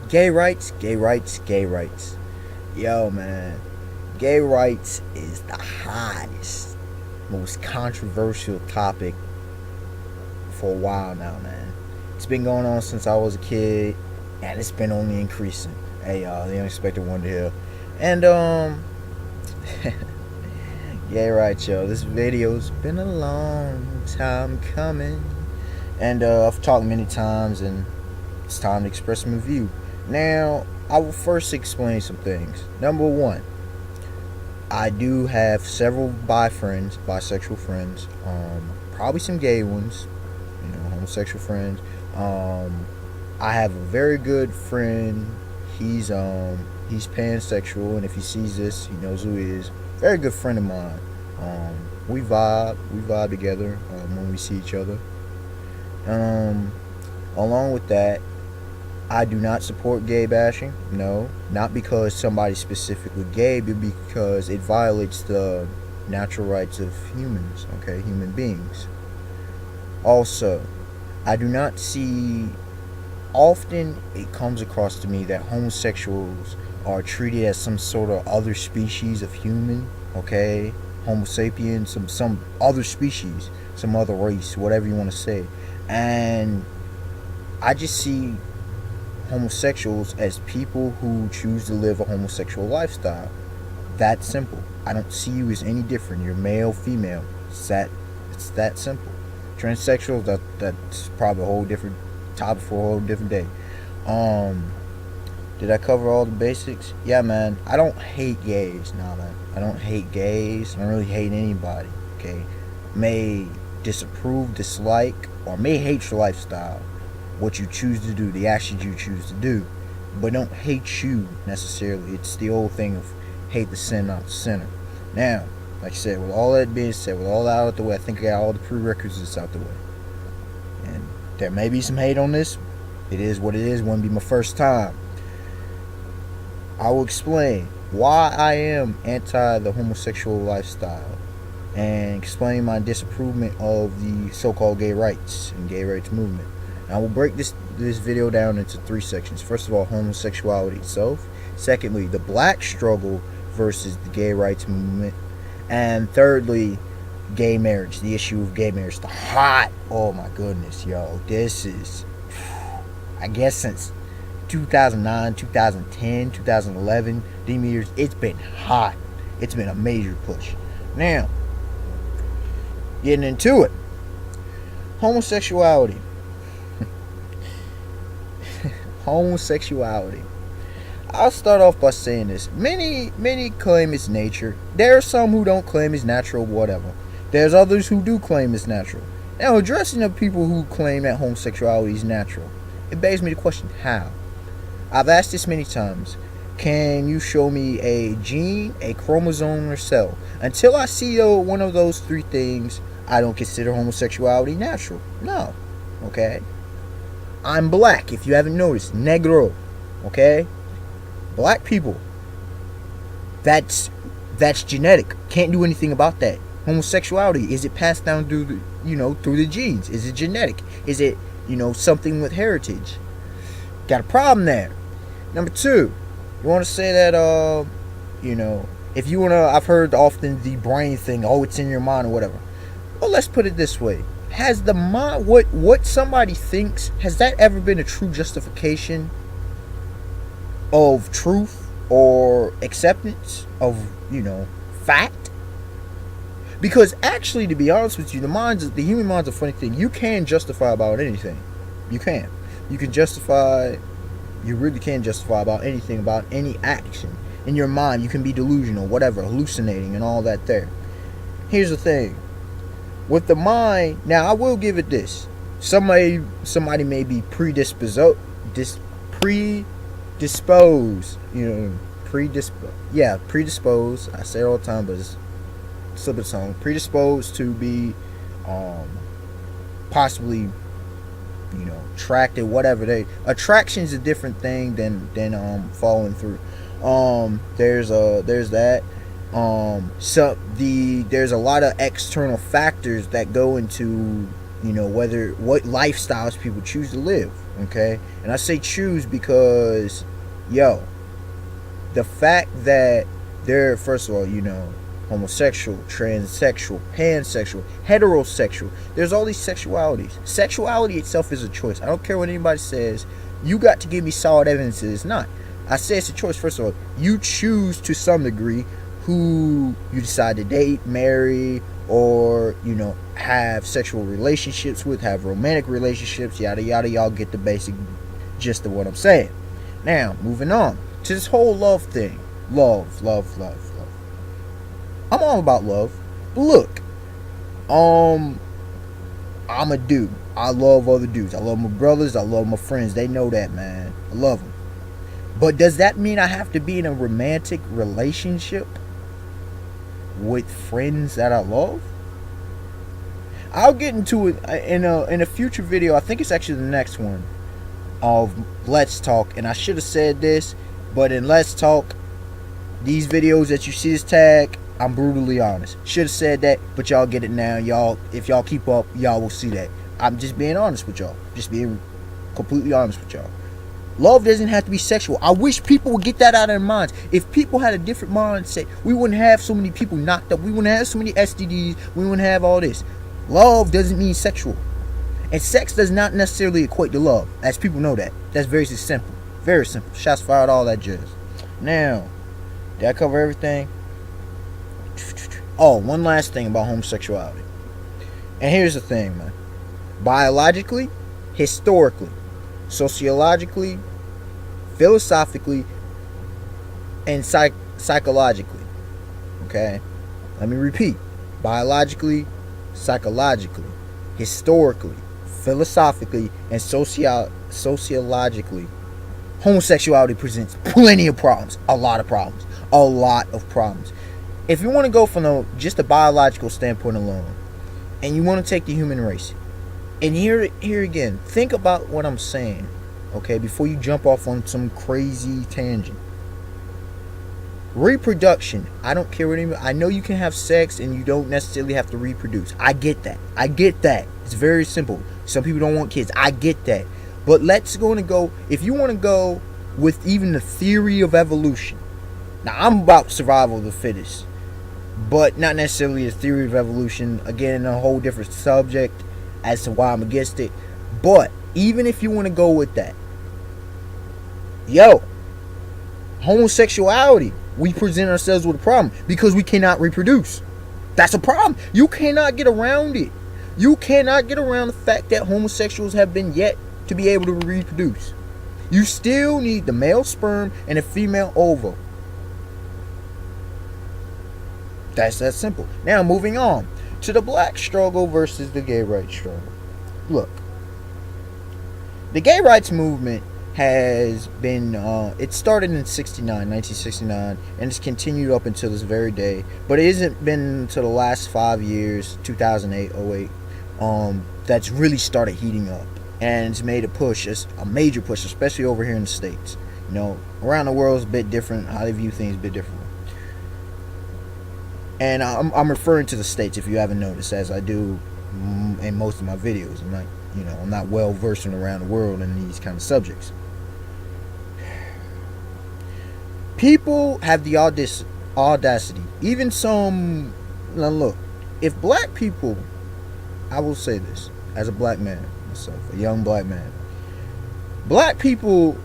Gay rights, gay rights, gay rights. Yo, man. Gay rights is the hottest, most controversial topic for a while now, man. It's been going on since I was a kid, and it's been only increasing. Hey, y'all, the unexpected one to hear. And, gay rights, yo. This video's been a long time coming. And, I've talked many times, and it's time to express my view. Now, I will first explain some things. Number one, I do have several bisexual friends, probably some gay ones, homosexual friends. I have a very good friend. He's pansexual, and if he sees this, he knows who he is. Very good friend of mine. We vibe together when we see each other. Um, Along with that, I do not support gay bashing. No, not because somebody's specifically gay, but because it violates the natural rights of humans. Okay, human beings. Also, I do not see. Often it comes across to me that homosexuals are treated as some sort of other species of human. Okay, Homo sapien, some other species, some other race, whatever you want to say, and I just see homosexuals as people who choose to live a homosexual lifestyle. That simple. I don't see you as any different. You're male, female. It's that simple. Transsexuals, that's probably a whole different topic for a whole different day. Did I cover all the basics? Yeah, man. I don't hate gays. Nah, man. I don't hate gays. I don't really hate anybody. Okay, may disapprove, dislike, or may hate your lifestyle, what you choose to do, the actions you choose to do, but don't hate you necessarily. It's the old thing of hate the sin, not the sinner. Now, like I said, with all that being said, with all that out the way, I think I got all the prerequisites out the way. And there may be some hate on this. It is what it is. Wouldn't be my first time. I will explain why I am anti the homosexual lifestyle and explain my disapproval of the so-called gay rights and gay rights movement. I will break this video down into three sections. First of all, homosexuality itself. Secondly, the black struggle versus the gay rights movement. And thirdly, gay marriage, the issue of gay marriage. The hot, oh my goodness, yo. This is, I guess since 2009, 2010, 2011, them years, it's been hot. It's been a major push. Now, getting into it. Homosexuality. Homosexuality. I'll start off by saying this. Many claim it's nature. There are some who don't claim it's natural, whatever. There's others who do claim it's natural. Now, addressing the people who claim that homosexuality is natural, it begs me to question how. I've asked this many times. Can you show me a gene, a chromosome, or cell? Until I see one of those three things, I don't consider homosexuality natural. No. Okay? I'm black, if you haven't noticed. Negro. Okay? Black people. That's genetic. Can't do anything about that. Homosexuality, is it passed down through through the genes? Is it genetic? Is it, something with heritage? Got a problem there. Number two, you want to say that, if you want to, I've heard often the brain thing, oh, it's in your mind or whatever. Well, let's put it this way. Has the mind, what somebody thinks, has that ever been a true justification of truth or acceptance of, fact? Because actually, to be honest with you, the human mind's a funny thing. You can justify about anything. You can. You really can justify about anything, about any action. In your mind, you can be delusional, whatever, hallucinating and all that there. Here's the thing. With the mind, now I will give it this. Somebody may be predisposed, predisposed. I say it all the time, but it's slip of tongue. Predisposed to be possibly attracted, whatever. Attraction's a different thing than following through. There's that. There's a lot of external factors that go into what lifestyles people choose to live. Okay? And I say choose because, yo, the fact that they're, first of all, homosexual, transsexual, pansexual, heterosexual. There's all these sexualities. Sexuality itself is a choice. I don't care what anybody says. You got to give me solid evidence that it's not. I say it's a choice. First of all, you choose to some degree who you decide to date, marry, or, have sexual relationships with, have romantic relationships, yada, yada. Y'all get the basic gist of what I'm saying. Now, moving on to this whole love thing. Love, love, love. I'm all about love. But look, I'm a dude. I love other dudes. I love my brothers. I love my friends. They know that, man. I love them. But does that mean I have to be in a romantic relationship with friends that I love? I'll get into it in a future video. I think it's actually the next one of Let's Talk. And I should have said this, but in Let's Talk, these videos that you see this tag, I'm brutally honest. Should have said that, but y'all get it now. Y'all, if y'all keep up, y'all will see that. I'm just being honest with y'all. Just being completely honest with y'all. Love doesn't have to be sexual. I wish people would get that out of their minds. If people had a different mindset, we wouldn't have so many people knocked up. We wouldn't have so many STDs. We wouldn't have all this. Love doesn't mean sexual. And sex does not necessarily equate to love. As people know that. That's very simple. Very simple. Shots fired, all that jazz. Now, did I cover everything? Oh, one last thing about homosexuality. And here's the thing, man. Biologically, historically, sociologically, philosophically, and psychologically. Okay? Let me repeat. Biologically, psychologically, historically, philosophically, and sociologically, homosexuality presents plenty of problems. A lot of problems. A lot of problems. If you want to go from just a biological standpoint alone, and you want to take the human race, and here again, think about what I'm saying, okay, before you jump off on some crazy tangent. Reproduction, I don't care what anybody, I know you can have sex and you don't necessarily have to reproduce. I get that. It's very simple. Some people don't want kids. I get that. But let's go, if you want to go with even the theory of evolution. Now, I'm about survival of the fittest, but not necessarily a theory of evolution. Again, a whole different subject as to why I'm against it. But even if you want to go with that, homosexuality, we present ourselves with a problem because we cannot reproduce. That's a problem. You cannot get around it. You cannot get around the fact that homosexuals have been yet to be able to reproduce. You still need the male sperm and a female ovum. That's that simple. Now, moving on to the black struggle versus the gay rights struggle. Look, the gay rights movement has been, it started in 1969, and it's continued up until this very day. But it hasn't been until the last 5 years, 2008, 08, that's really started heating up. And it's made a major push, especially over here in the States. Around the world is a bit different. How they view things is a bit different. And I'm referring to the States, if you haven't noticed, as I do in most of my videos. I'm not well versed around the world in these kind of subjects. People have the audacity, even some. Now look, if black people, I will say this as a black man myself, a young black man, black people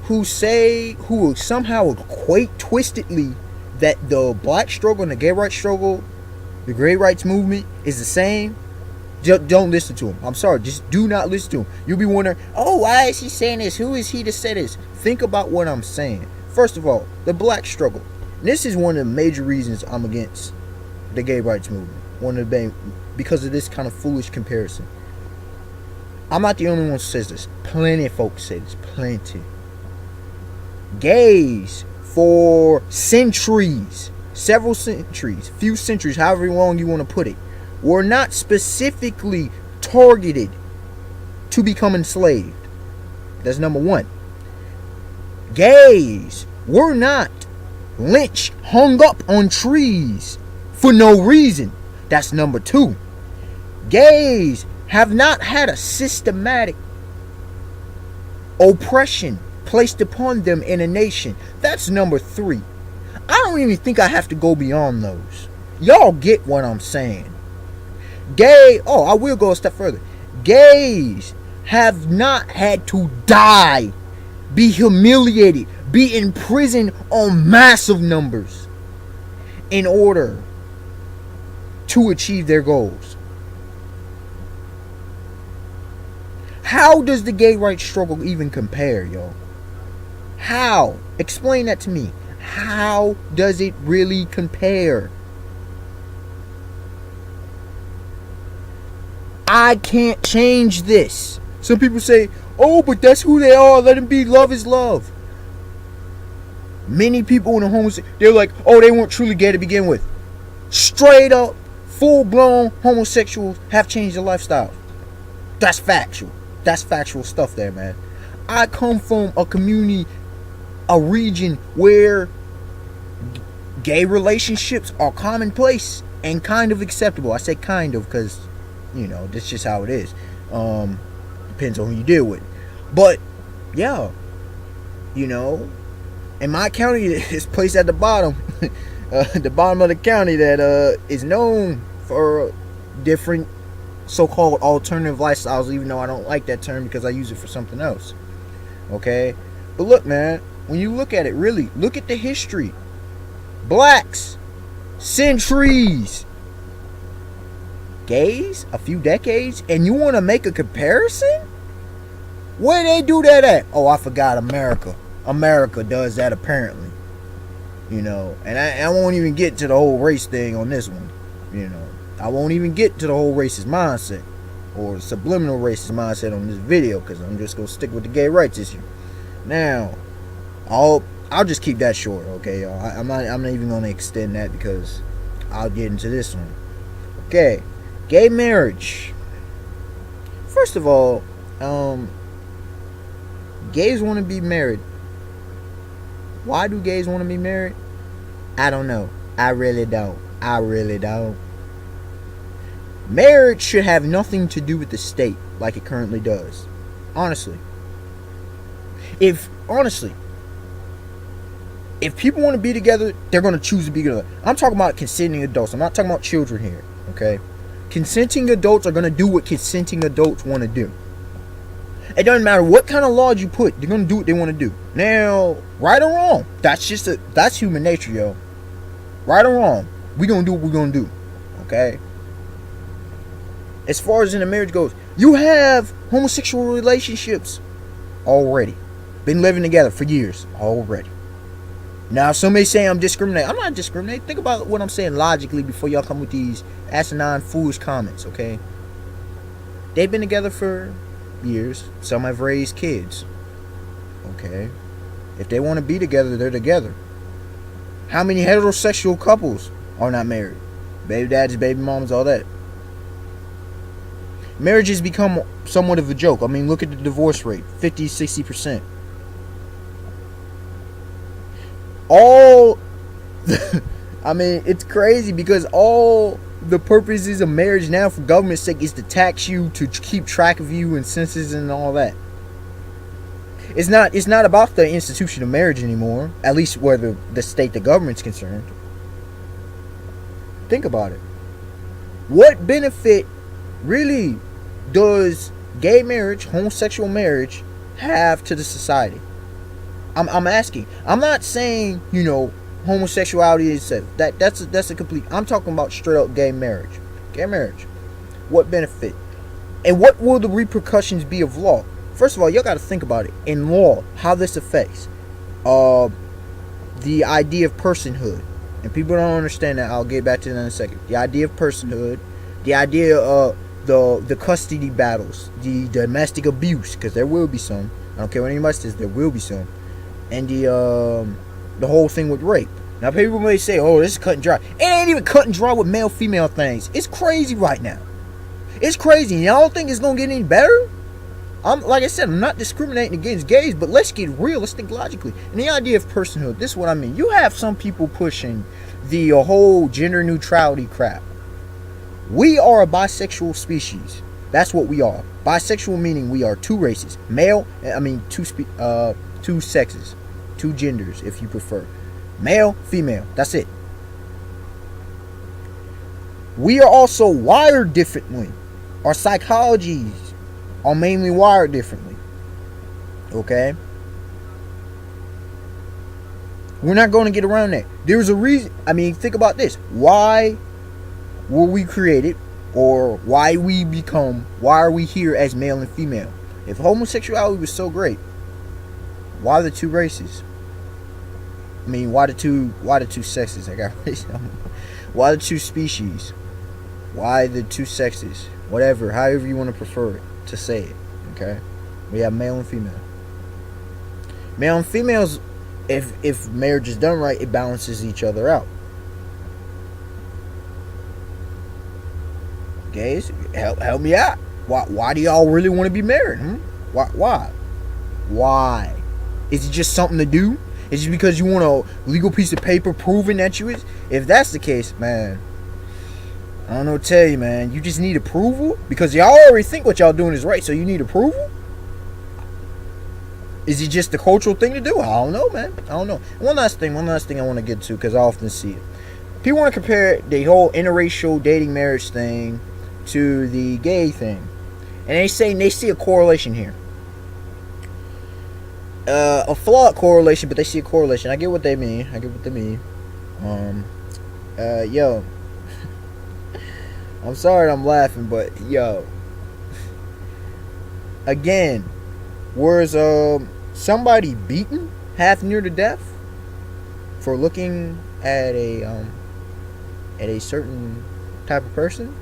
who somehow equate twistedly that the black struggle and the gay rights struggle, the gay rights movement is the same, don't listen to him. I'm sorry, just do not listen to him. You'll be wondering, why is he saying this? Who is he to say this? Think about what I'm saying. First of all, the black struggle. This is one of the major reasons I'm against the gay rights movement. Because of this kind of foolish comparison. I'm not the only one who says this. Plenty of folks say this. Plenty. Gays, for centuries, several centuries, few centuries, however long you want to put it, were not specifically targeted to become enslaved. That's number one. Gays were not lynched, hung up on trees for no reason. That's number two. Gays have not had a systematic oppression placed upon them in a nation. That's number 3. I don't even think I have to go beyond those. Y'all get what I'm saying. I will go a step further. Gays have not had to die, be humiliated, be imprisoned on massive numbers in order to achieve their goals. How does the gay rights struggle even compare, yo? How? Explain that to me. How does it really compare? I can't change this. Some people say, oh, but that's who they are. Let them be. Love is love. Many people in the homosexual, they're like, oh, they weren't truly gay to begin with. Straight up, full-blown homosexuals have changed their lifestyle. That's factual. That's factual stuff there, man. I come from a community, a region where gay relationships are commonplace and kind of acceptable. I say kind of because, that's just how it is. Depends on who you deal with. But, yeah, in my county, this place at the bottom, the bottom of the county that is known for different so-called alternative lifestyles, even though I don't like that term because I use it for something else. Okay? But look, man, when you look at it, really, look at the history. Blacks, centuries. Gays, a few decades, and you want to make a comparison? Where they do that at? Oh, I forgot America. America does that apparently. And I won't even get to the whole race thing on this one. I won't even get to the whole racist mindset or subliminal racist mindset on this video because I'm just going to stick with the gay rights issue. Now, I'll just keep that short, okay, y'all? I'm not even going to extend that because I'll get into this one. Okay, gay marriage. First of all, gays want to be married. Why do gays want to be married? I don't know. I really don't. Marriage should have nothing to do with the state like it currently does. Honestly. If people want to be together, they're going to choose to be together. I'm talking about consenting adults. I'm not talking about children here, okay? Consenting adults are going to do what consenting adults want to do. It doesn't matter what kind of laws you put, they're going to do what they want to do. Now, right or wrong, that's human nature, yo. Right or wrong, we're going to do what we're going to do, okay? As far as in a marriage goes, you have homosexual relationships already. Been living together for years already. Now, somebody say I'm discriminating. I'm not discriminating. Think about what I'm saying logically before y'all come with these asinine, foolish comments, okay? They've been together for years. Some have raised kids, okay? If they want to be together, they're together. How many heterosexual couples are not married? Baby daddies, baby moms, all that. Marriage has become somewhat of a joke. I mean, look at the divorce rate, 50, 60%. It's crazy because all the purposes of marriage now for government's sake is to tax you, to keep track of you and census and all that. It's not about the institution of marriage anymore, at least where the state, the government's concerned. Think about it. What benefit really does gay marriage, homosexual marriage, have to the society? I'm asking. I'm not saying, homosexuality is that's a complete. I'm talking about straight up gay marriage. Gay marriage. What benefit? And what will the repercussions be of law? First of all, y'all got to think about it. In law, how this affects the idea of personhood. And people don't understand that. I'll get back to that in a second. The idea of personhood, the idea of the custody battles, the domestic abuse, because there will be some. I don't care what anybody says, there will be some. And the whole thing with rape. Now people may say, oh, this is cut and dry. It ain't even cut and dry with male-female things. It's crazy right now. It's crazy. Y'all don't think it's going to get any better? Like I said, I'm not discriminating against gays, but let's get real. Let's think logically. And the idea of personhood, this is what I mean. You have some people pushing the whole gender neutrality crap. We are a bisexual species. That's what we are. Bisexual meaning we are two races. Two sexes. Two genders, if you prefer. Male, female. That's it. We are also wired differently. Our psychologies are mainly wired differently. Okay? We're not going to get around that. There's a reason. Think about this. Why were we created? Or why are we here as male and female? If homosexuality was so great, why the two races? Why the two sexes? Why the two species? Why the two sexes? Whatever, however you want to prefer it to say it. Okay? We have male and female. Male and females, if marriage is done right, it balances each other out. Guys, help me out. Why do y'all really want to be married? Why? Is it just something to do? Is it because you want a legal piece of paper proving that you is? If that's the case, man, I don't know what to tell you, man. You just need approval? Because y'all already think what y'all doing is right, so you need approval? Is it just the cultural thing to do? I don't know, man. I don't know. One last thing I want to get to, because I often see it. People want to compare the whole interracial dating marriage thing to the gay thing. And they see a correlation here. A flawed correlation, but they see a correlation. I get what they mean. Yo. I'm sorry I'm laughing, but yo. Again, was somebody beaten half near to death for looking at a certain type of person?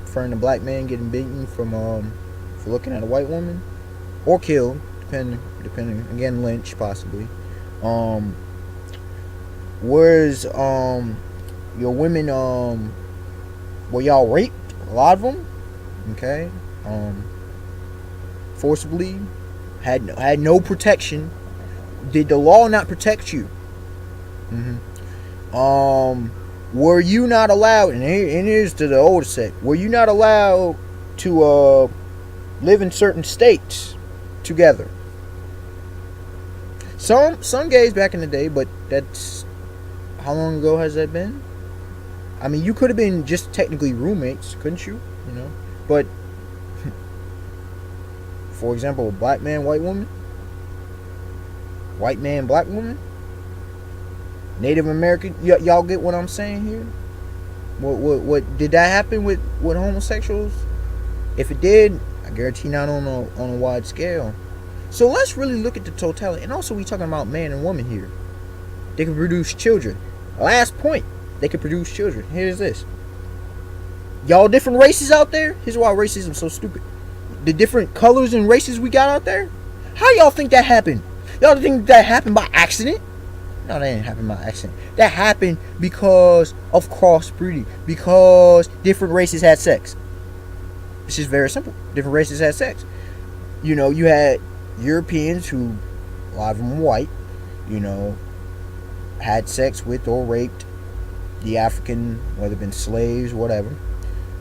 Referring to black man getting beaten for looking at a white woman, or killed, depending again, lynch possibly. Whereas your women were y'all raped? A lot of them, okay, forcibly, had no protection. Did the law not protect you? Were you not allowed, and here's to the older set, were you not allowed to live in certain states together? Some gays back in the day, but that's, how long ago has that been? You could have been just technically roommates, couldn't you? But for example, black man, white woman, white man, black woman, Native American, y'all get what I'm saying here? What did that happen with homosexuals? If it did, I guarantee not on a wide scale. So let's really look at the totality. And also, we talking about man and woman here. They can produce children. Last point, they can produce children. Here's this. Y'all different races out there. Here's why racism is so stupid. The different colors and races we got out there. How y'all think that happened? Y'all think that happened by accident? No, that didn't happen by accident. That happened because of crossbreeding. Because different races had sex. It's just very simple. Different races had sex. You had Europeans who, a lot of them white, had sex with or raped the African, whether it been slaves, whatever.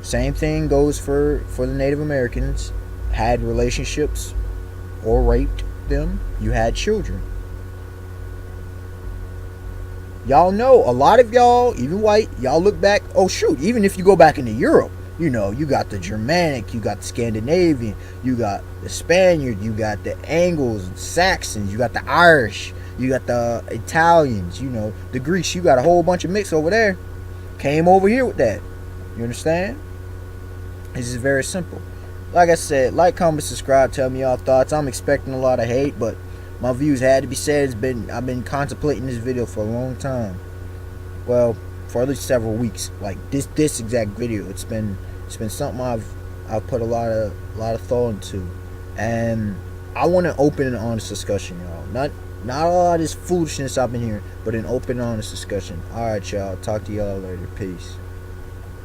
Same thing goes for the Native Americans. Had relationships or raped them. You had children. Y'all know, a lot of y'all, even white, y'all look back, oh shoot, even if you go back into Europe, you got the Germanic, you got the Scandinavian, you got the Spaniard, you got the Angles, Saxons, you got the Irish, you got the Italians, the Greeks, you got a whole bunch of mix over there. Came over here with that. You understand? This is very simple. Like I said, like, comment, subscribe, tell me y'all thoughts. I'm expecting a lot of hate, but my views had to be said. I've been contemplating this video for a long time. Well, for at least several weeks. Like this exact video, it's been something I've put a lot of thought into, and I want an open and honest discussion, y'all. Not a lot of this foolishness I've been hearing, but an open and honest discussion. All right, y'all. Talk to y'all later. Peace.